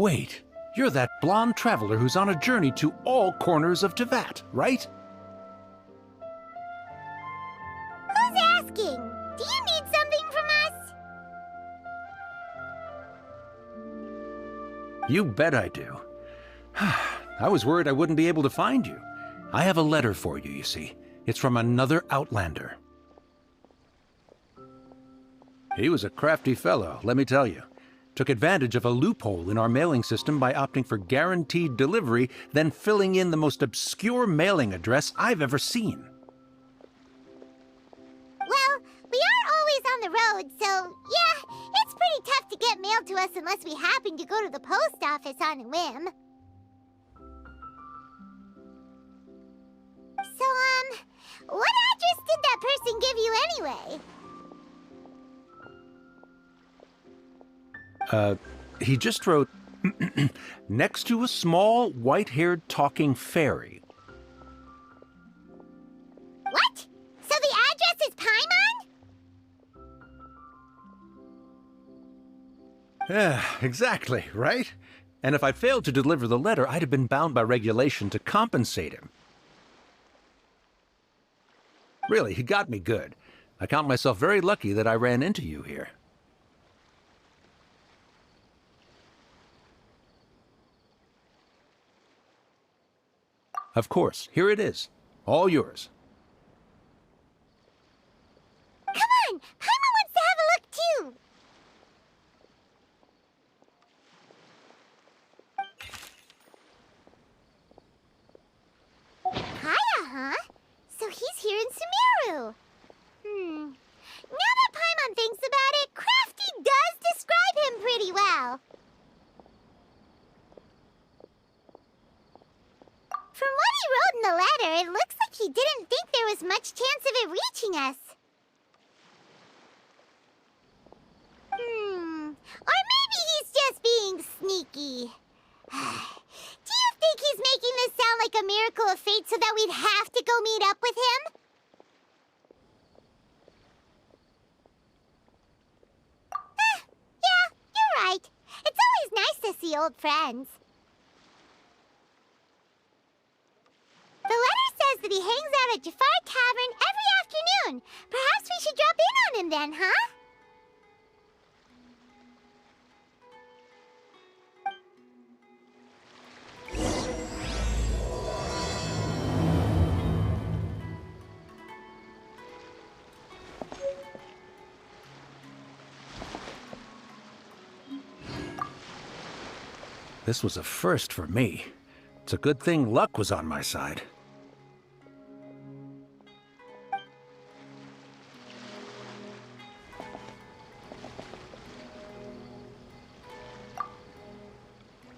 Wait, you're that blonde traveler who's on a journey to all corners of Teyvat, right? Who's asking? Do you need something from us? You bet I do. I was worried I wouldn't be able to find you. I have a letter for you, you see. It's from another Outlander. He was a crafty fellow, let me tell you. Took advantage of a loophole in our mailing system by opting for guaranteed delivery, then filling in the most obscure mailing address I've ever seen. Well, we are always on the road, so yeah, it's pretty tough to get mail to us unless we happen to go to the post office on a whim. So, what address did that person give you anyway? He just wrote, next to a small, white-haired talking fairy. What? So the address is paimon? Yeah, exactly, right? And if I failed to deliver the letter, I'd have been bound by regulation to compensate him. Really, he got me good. I count myself very lucky that I ran into you here. Of course, here it is. All yours. Come on! Paimon wants to have a look too! Kaeya, huh? So he's here in Sumeru. Now that Paimon thinks about it, Crafty does describe him pretty well. From what he wrote in the letter, it looks like he didn't think there was much chance of it reaching us. Or maybe he's just being sneaky. Do you think he's making this sound like a miracle of fate so that we'd have to go meet up with him? Yeah, you're right. It's always nice to see old friends. The letter says that he hangs out at Djafar Tavern every afternoon. Perhaps we should drop in on him then, huh? This was a first for me. It's a good thing luck was on my side.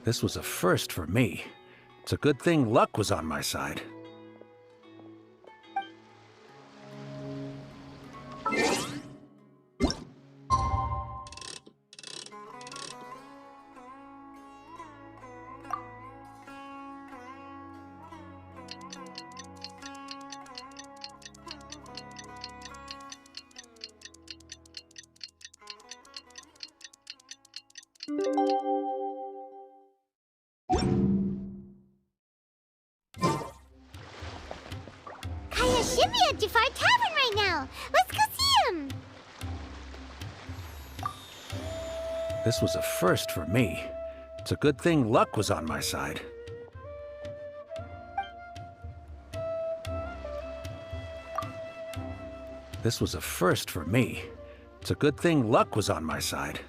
This was a first for me. It's a good thing luck was on my side. Kaeya should be at Djafar Tavern right now. Let's go see him. This was a first for me. It's a good thing luck was on my side. This was a first for me. It's a good thing luck was on my side.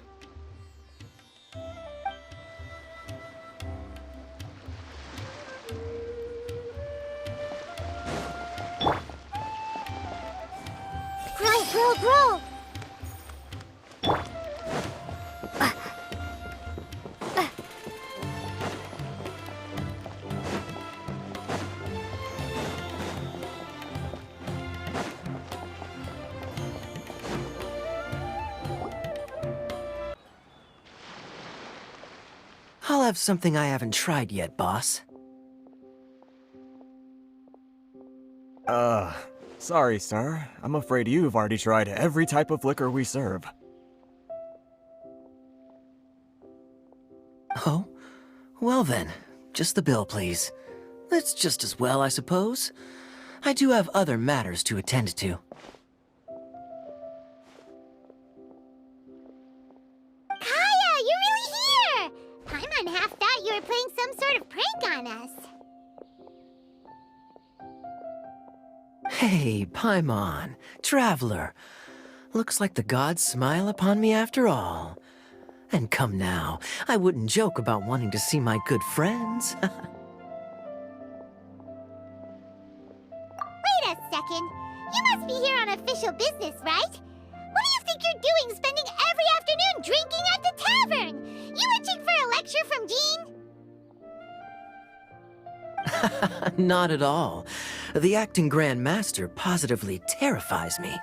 Bro! I'll have something I haven't tried yet, boss. Sorry, sir. I'm afraid you've already tried every type of liquor we serve. Oh? Well then, just the bill, please. That's just as well, I suppose. I do have other matters to attend to. Kaeya, you're really here! Paimon half thought you were playing some sort of prank on us. Hey, Paimon, Traveler. Looks like the gods smile upon me after all. And come now, I wouldn't joke about wanting to see my good friends. Wait a second. You must be here on official business, right? What do you think you're doing spending every afternoon drinking at the tavern? You itching for a lecture from Jean? Not at all. The acting Grand Master positively terrifies me.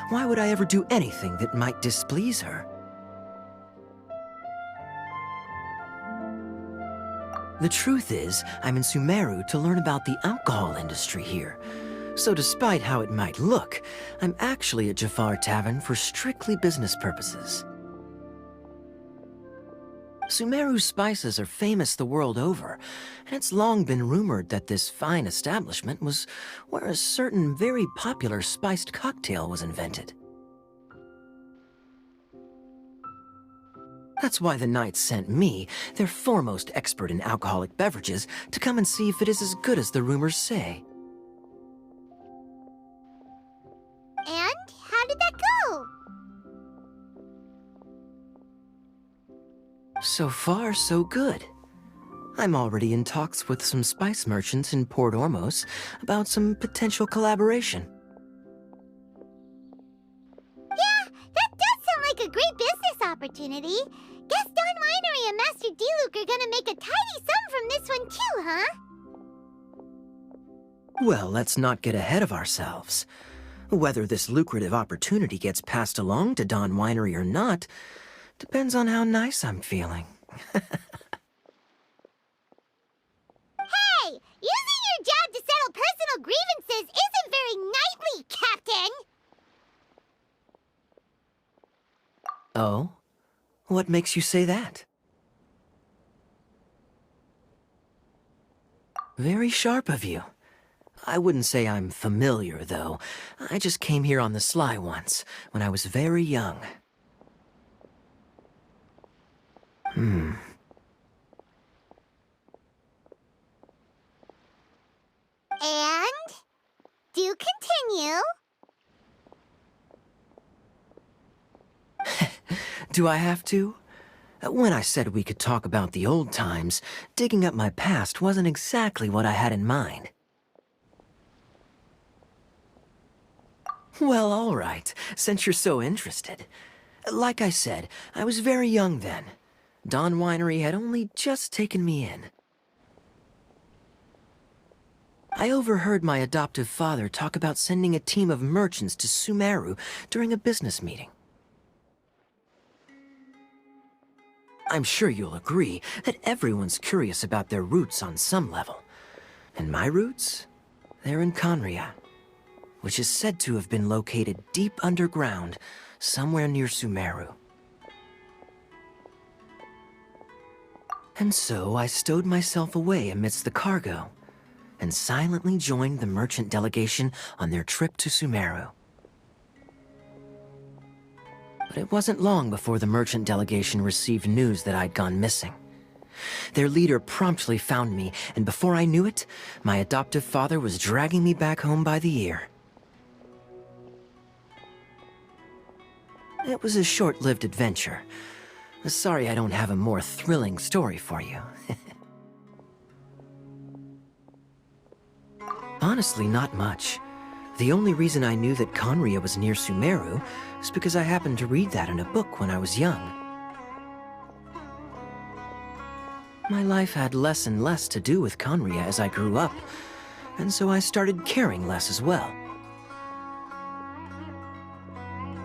Why would I ever do anything that might displease her? The truth is, I'm in Sumeru to learn about the alcohol industry here. So despite how it might look, I'm actually at Djafar Tavern for strictly business purposes. Sumeru's spices are famous the world over, and it's long been rumored that this fine establishment was where a certain very popular spiced cocktail was invented. That's why the Knights sent me, their foremost expert in alcoholic beverages, to come and see if it is as good as the rumors say. And how did that go? So far, so good. I'm already in talks with some spice merchants in Port Ormos about some potential collaboration. Yeah, that does sound like a great business opportunity. Guess Don Winery and Master D-Luke are gonna make a tidy sum from this one too, huh? Well, let's not get ahead of ourselves. Whether this lucrative opportunity gets passed along to Don Winery or not depends on how nice I'm feeling. Hey, using your job to settle personal grievances isn't very knightly, Captain! Oh? What makes you say that? Very sharp of you. I wouldn't say I'm familiar, though. I just came here on the sly once, when I was very young. And? Do continue. Do I have to? When I said we could talk about the old times, digging up my past wasn't exactly what I had in mind. Well, all right, since you're so interested. Like I said, I was very young then. Don Winery had only just taken me in. I overheard my adoptive father talk about sending a team of merchants to Sumeru during a business meeting. I'm sure you'll agree that everyone's curious about their roots on some level. And my roots? They're in Khaenri'ah, which is said to have been located deep underground, somewhere near Sumeru. And so I stowed myself away amidst the cargo, and silently joined the merchant delegation on their trip to Sumeru. But it wasn't long before the merchant delegation received news that I'd gone missing. Their leader promptly found me, and before I knew it, my adoptive father was dragging me back home by the ear. It was a short-lived adventure. Sorry I don't have a more thrilling story for you. Honestly, not much. The only reason I knew that Khaenri'ah was near Sumeru is because I happened to read that in a book when I was young. My life had less and less to do with Khaenri'ah as I grew up, and so I started caring less as well.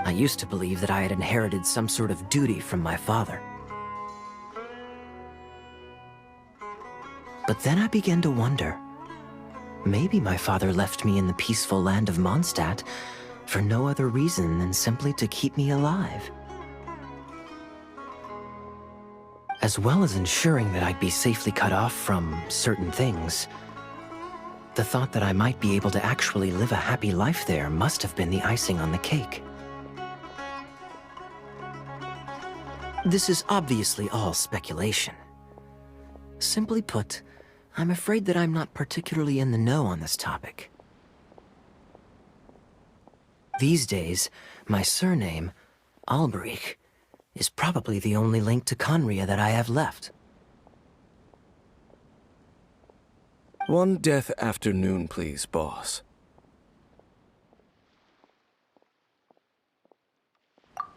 I used to believe that I had inherited some sort of duty from my father. But then I began to wonder. Maybe my father left me in the peaceful land of Mondstadt for no other reason than simply to keep me alive. as well as ensuring that I'd be safely cut off from certain things. The thought that I might be able to actually live a happy life there must have been the icing on the cake. This is obviously all speculation. Simply put, I'm afraid that I'm not particularly in the know on this topic. These days, my surname, Alberich, is probably the only link to Khaenri'ah that I have left. One death afternoon, please, boss.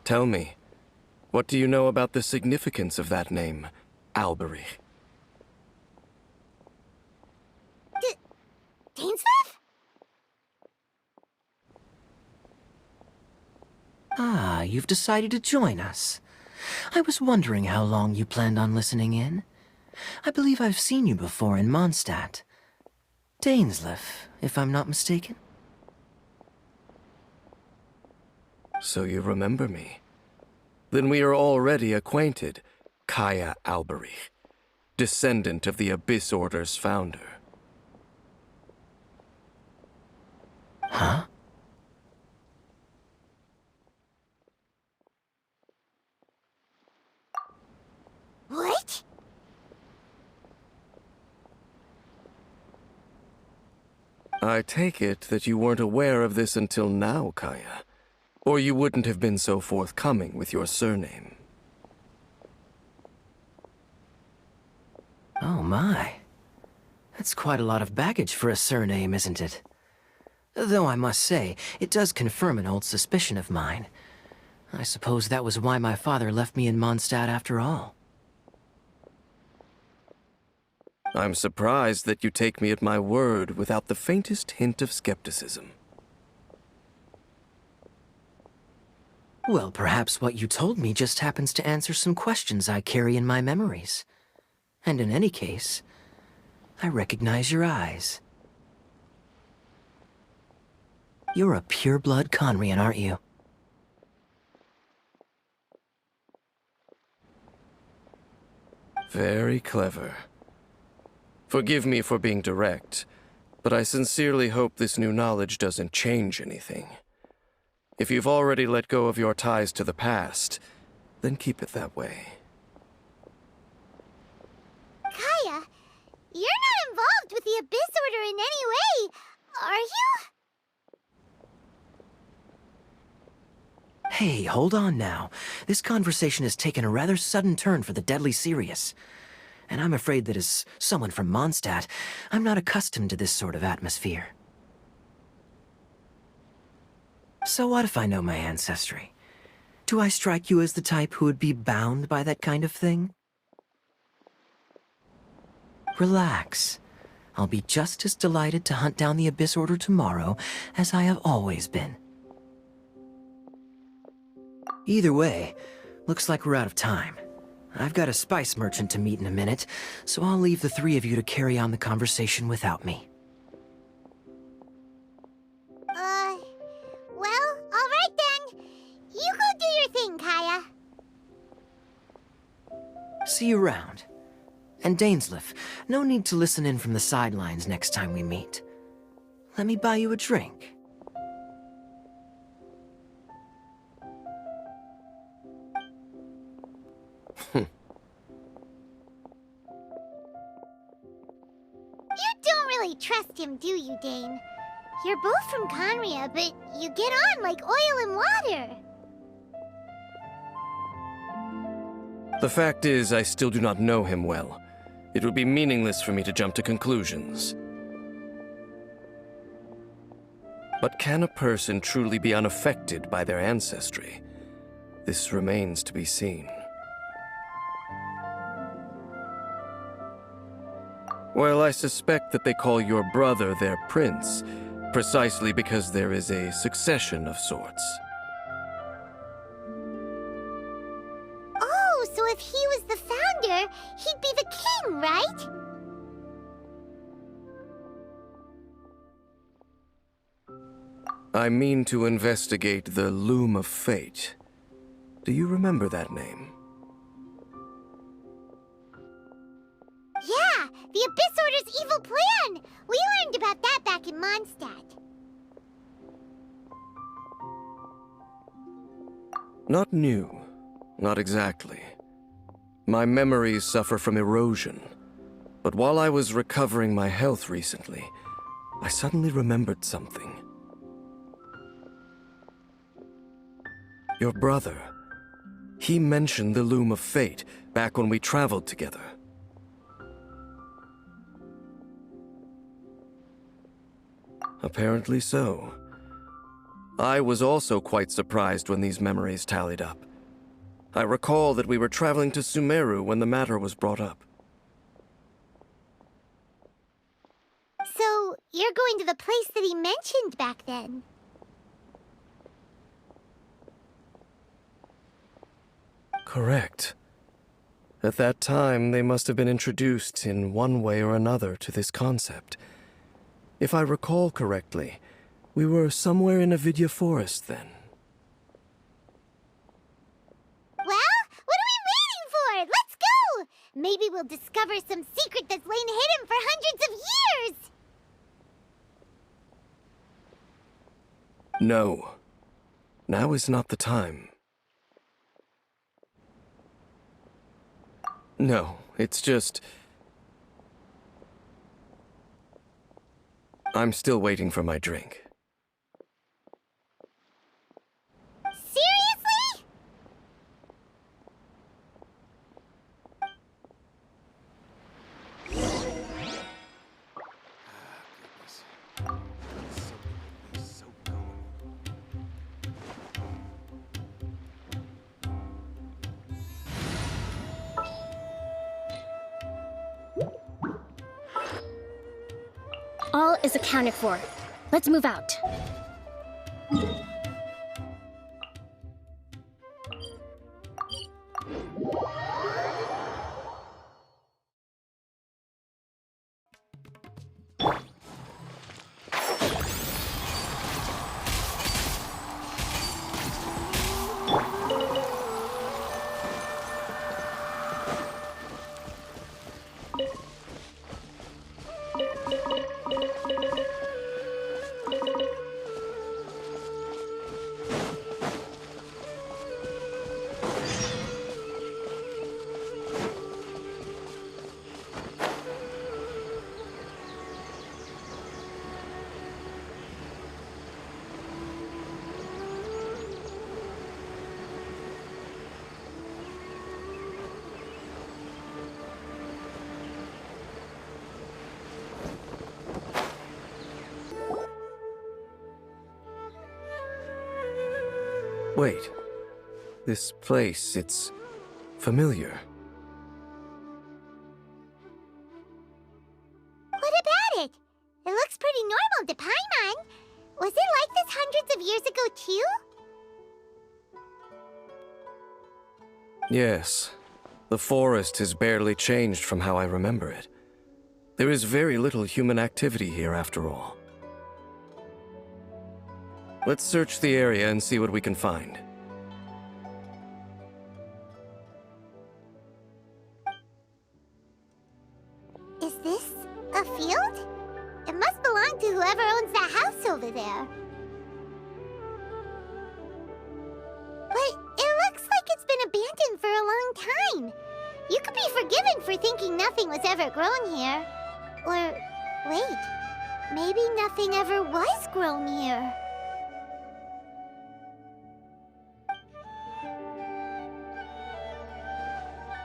Tell me, what do you know about the significance of that name, Alberich? Dainsleif? Ah, you've decided to join us. I was wondering how long you planned on listening in. I believe I've seen you before in Mondstadt. Dainsleif, if I'm not mistaken. So you remember me. Then we are already acquainted, Kaeya Alberich, descendant of the Abyss Order's founder. Huh? What? I take it that you weren't aware of this until now, Kaeya. Or you wouldn't have been so forthcoming with your surname. Oh my. That's quite a lot of baggage for a surname, isn't it? Though I must say, it does confirm an old suspicion of mine. I suppose that was why my father left me in Mondstadt after all. I'm surprised that you take me at my word without the faintest hint of skepticism. Well, perhaps what you told me just happens to answer some questions I carry in my memories. And in any case, I recognize your eyes. You're a pure-blood Khaenri'ah, aren't you? Very clever. Forgive me for being direct, but I sincerely hope this new knowledge doesn't change anything. If you've already let go of your ties to the past, then keep it that way. Kaeya, you're not involved with the Abyss Order in any way, are you? Hey, hold on now. This conversation has taken a rather sudden turn for the deadly serious. And I'm afraid that as someone from Mondstadt, I'm not accustomed to this sort of atmosphere. So what if I know my ancestry? Do I strike you as the type who would be bound by that kind of thing? Relax. I'll be just as delighted to hunt down the Abyss Order tomorrow as I have always been. Either way, looks like we're out of time. I've got a spice merchant to meet in a minute, so I'll leave the three of you to carry on the conversation without me. Well, alright then. You go do your thing, Kaeya. See you around. And Dainsleif, no need to listen in from the sidelines next time we meet. Let me buy you a drink. You don't really trust him, do you, Dane? You're both from Khaenri'ah, but you get on like oil and water. The fact is, I still do not know him well. It would be meaningless for me to jump to conclusions. But can a person truly be unaffected by their ancestry? This remains to be seen. Well, I suspect that they call your brother their prince, precisely because there is a succession of sorts. Oh, so if he was the founder, he'd be the king, right? I mean to investigate the Loom of Fate. Do you remember that name? learned about that back in Mondstadt. Not new. Not exactly. My memories suffer from erosion. But while I was recovering my health recently, I suddenly remembered something. Your brother. He mentioned the Loom of Fate back when we traveled together. Apparently so. I was also quite surprised when these memories tallied up. I recall that we were traveling to Sumeru when the matter was brought up. So, you're going to the place that he mentioned back then? Correct. At that time, they must have been introduced in one way or another to this concept. If I recall correctly, we were somewhere in Avidya Forest then. Well, what are we waiting for? Let's go! Maybe we'll discover some secret that's lain hidden for hundreds of years! No. Now is not the time. No, it's just... I'm still waiting for my drink. Seriously? All is accounted for. Let's move out. Wait. This place, it's familiar. What about it? It looks pretty normal to paimon. Was it like this hundreds of years ago, too? Yes. The forest has barely changed from how I remember it. There is very little human activity here after all. Let's search the area and see what we can find. Is this a field? It must belong to whoever owns that house over there. But it looks like it's been abandoned for a long time. You could be forgiven for thinking nothing was ever grown here. Or, wait, maybe nothing ever was grown here.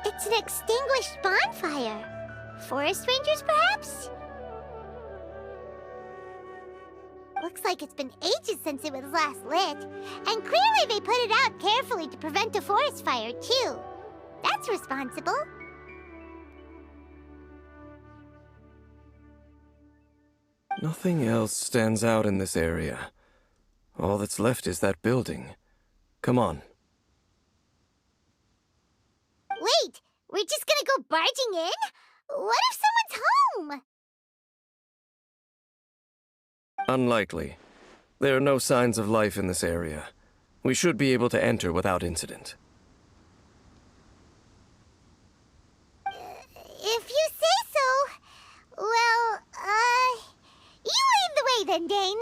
It's an extinguished bonfire. Forest rangers, perhaps? Looks like it's been ages since it was last lit. And clearly they put it out carefully to prevent a forest fire, too. That's responsible. Nothing else stands out in this area. All that's left is that building. Come on. Wait, we're just gonna go barging in? What if someone's home? Unlikely. There are no signs of life in this area. We should be able to enter without incident. If you say so. Well, then, Dane.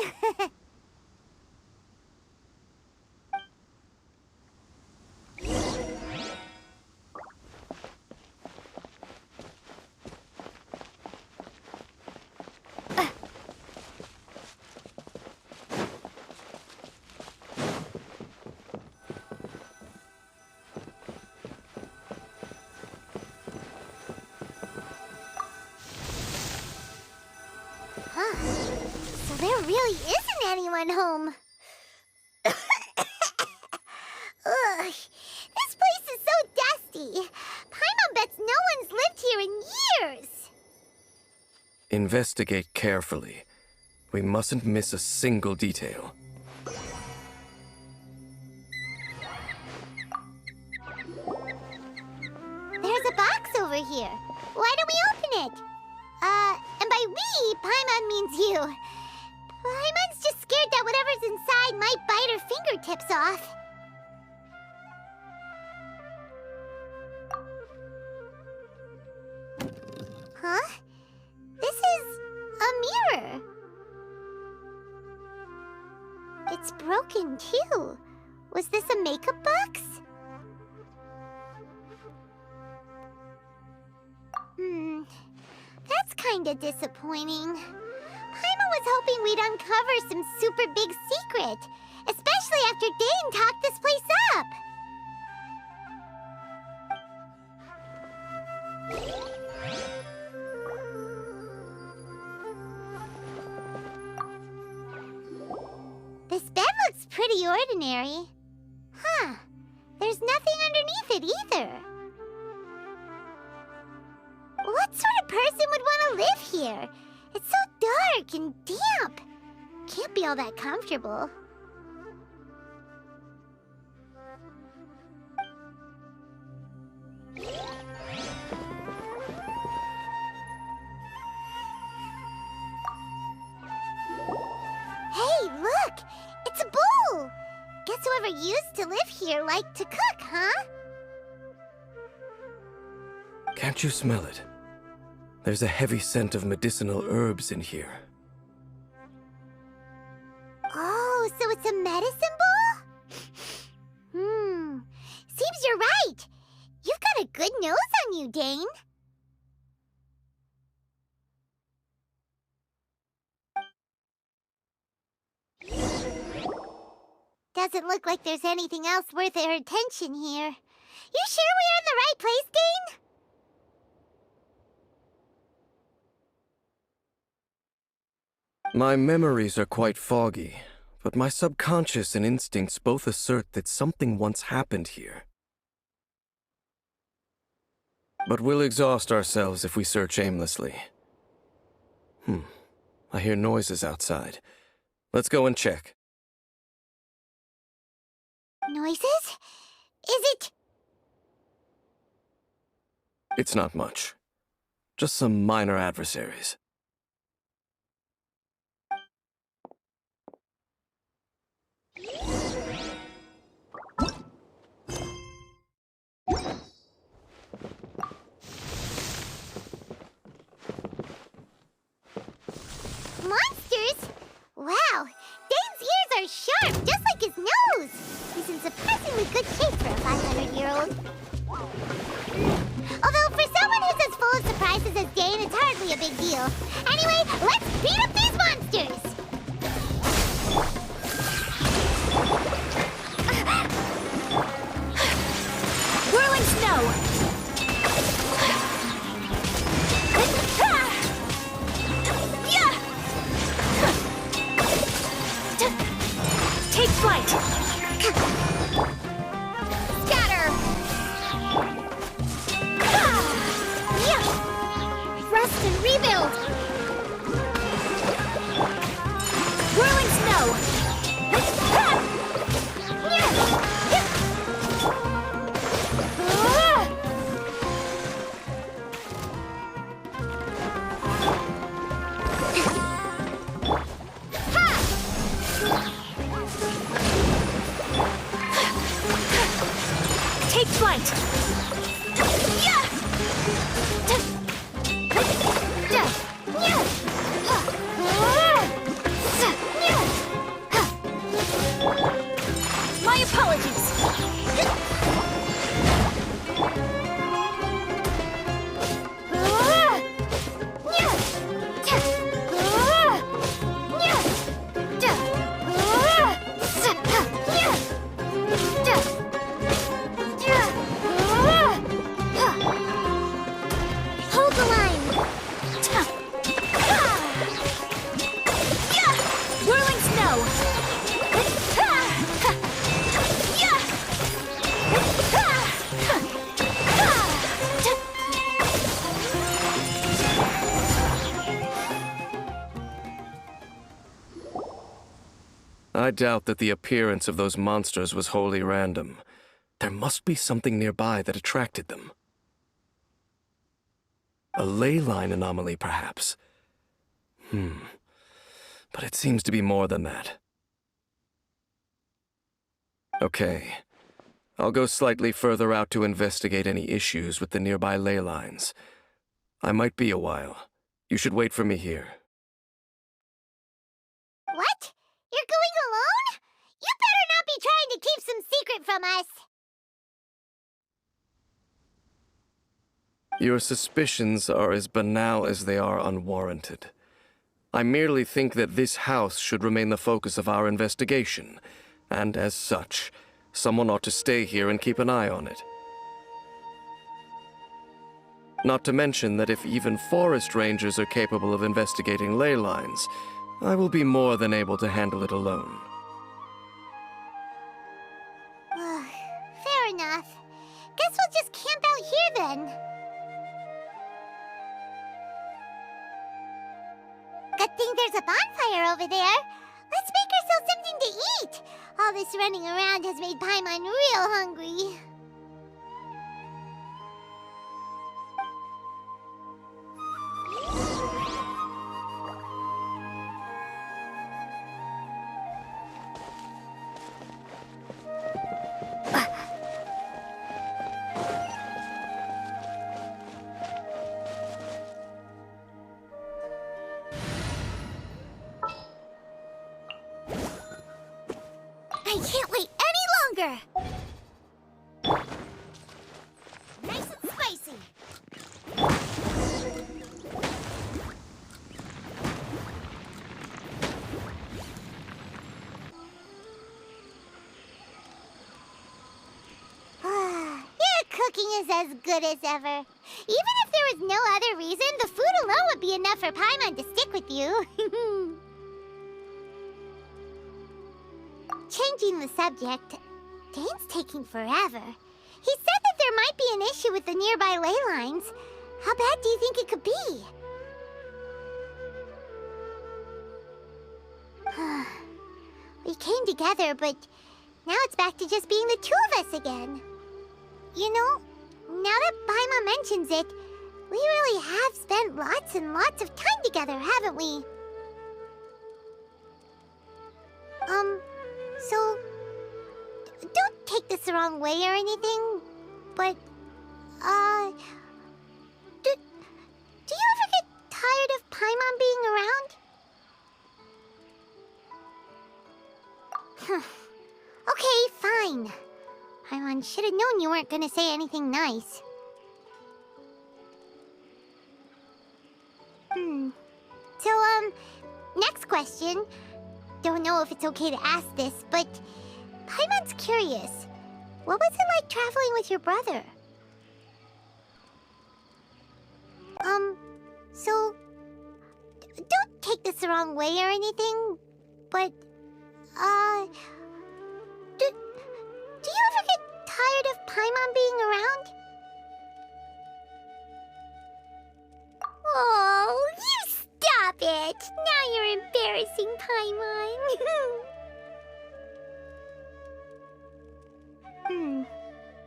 So there really isn't anyone home. Ugh, this place is so dusty. Paimon bets no one's lived here in years. Investigate carefully. We mustn't miss a single detail. There's a box over here. Why don't we open it? And by we, Paimon means you. Paimon's just scared that whatever's inside might bite her fingertips off. Huh? This is a mirror. It's broken too. Was this a makeup box? That's kinda disappointing. Paimon was hoping we'd uncover some super big secret, especially after Dane talked this place up. This bed looks pretty ordinary. Huh. There's nothing underneath it either. What sort of person would want to live here? It's so dark and damp. Can't be all that comfortable. Hey, look! It's a bowl! Guess whoever used to live here liked to cook, huh? Can't you smell it? There's a heavy scent of medicinal herbs in here. Oh, so it's a medicine bowl? Seems you're right. You've got a good nose on you, Dane. Doesn't look like there's anything else worth our attention here. You sure we're in the right place, Dane? My memories are quite foggy, but my subconscious and instincts both assert that something once happened here. But we'll exhaust ourselves if we search aimlessly. I hear noises outside. Let's go and check. Noises? Is it? It's not much. Just some minor adversaries. Monsters? Wow, Dane's ears are sharp, just like his nose. He's in surprisingly good shape for a 500-year-old. Although for someone who's as full of surprises as Dane, it's hardly a big deal. I doubt that the appearance of those monsters was wholly random. There must be something nearby that attracted them. A ley line anomaly, perhaps. But it seems to be more than that. Okay. I'll go slightly further out to investigate any issues with the nearby ley lines. I might be a while. You should wait for me here. What? You're going alone? You better not be trying to keep some secret from us. Your suspicions are as banal as they are unwarranted. I merely think that this house should remain the focus of our investigation, and as such, someone ought to stay here and keep an eye on it. Not to mention that if even forest rangers are capable of investigating ley lines, I will be more than able to handle it alone. Fair enough. Guess we'll just camp out here then. Good thing there's a bonfire over there. Let's make ourselves something to eat. All this running around has made Paimon real hungry. I can't wait any longer! Nice and spicy! Your cooking is as good as ever. Even if there was no other reason, the food alone would be enough for Paimon to stick with you. Changing the subject, Dane's taking forever. He said that there might be an issue with the nearby ley lines. How bad do you think it could be? We came together, but now it's back to just being the two of us again. You know, now that Paimon mentions it, we really have spent lots and lots of time together, haven't we? So, don't take this the wrong way or anything, but, do you ever get tired of Paimon being around? Okay, fine. Paimon should have known you weren't gonna say anything nice. So, next question. Don't know if it's okay to ask this, but Paimon's curious. What was it like traveling with your brother? So, don't take this the wrong way or anything, but, do you ever get tired of Paimon being around? Oh, you stop it! Now you're embarrassing Paimon.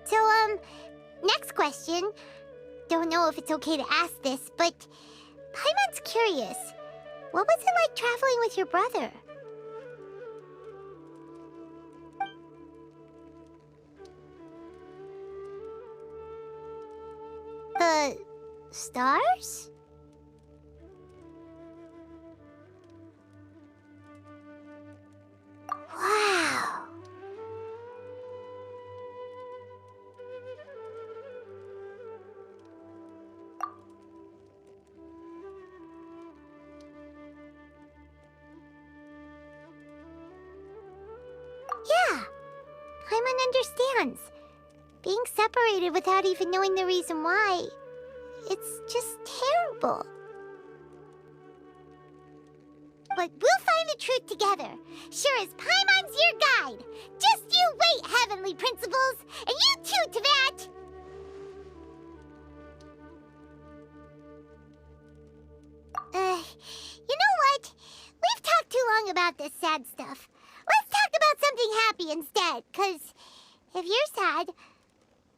So, next question. Don't know if it's okay to ask this, but Paimon's curious. What was it like traveling with your brother? The stars? Wow. Yeah, Paimon understands. Being separated without even knowing the reason why, it's just terrible. But we'll find the truth together. Sure as Paimon's your guide. Just you wait, Heavenly Principles! And you too, teyvat! You know what? We've talked too long about this sad stuff. Let's happy instead, 'cause if you're sad,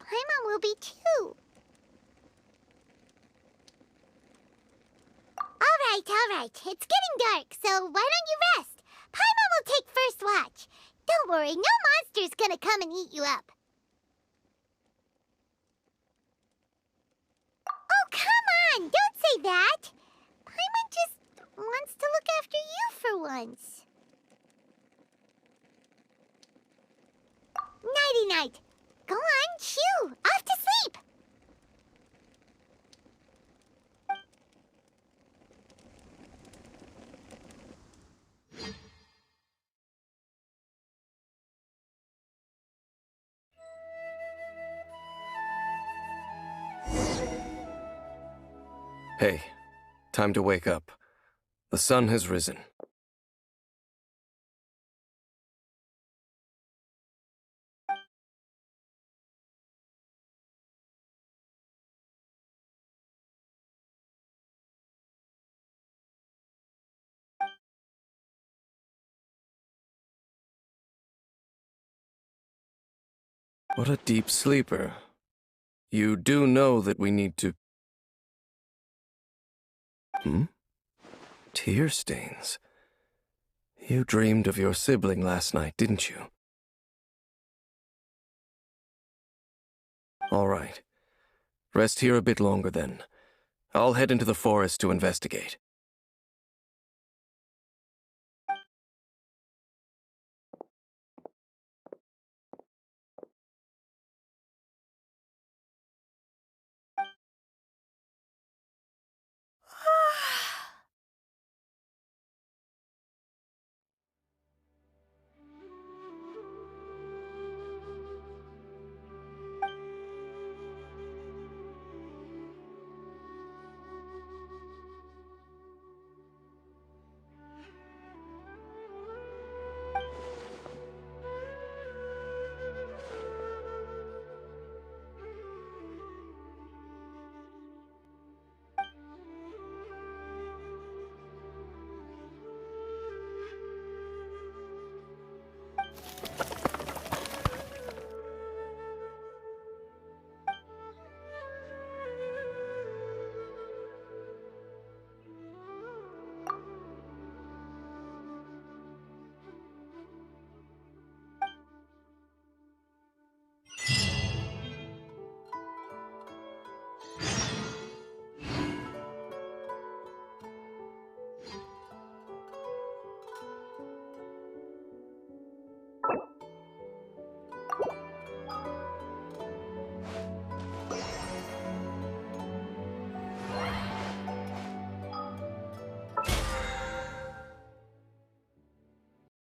Paimon will be too. All right. It's getting dark, so why don't you rest? Paimon will take first watch. Don't worry, no monster's gonna come and eat you up. Oh, come on! Don't say that! Paimon just wants to look after you for once. Nighty-night. Go on, shoo! Off to sleep! Hey, time to wake up. The sun has risen. What a deep sleeper. You do know that we need to... Tear stains. You dreamed of your sibling last night, didn't you? All right. Rest here a bit longer then. I'll head into the forest to investigate.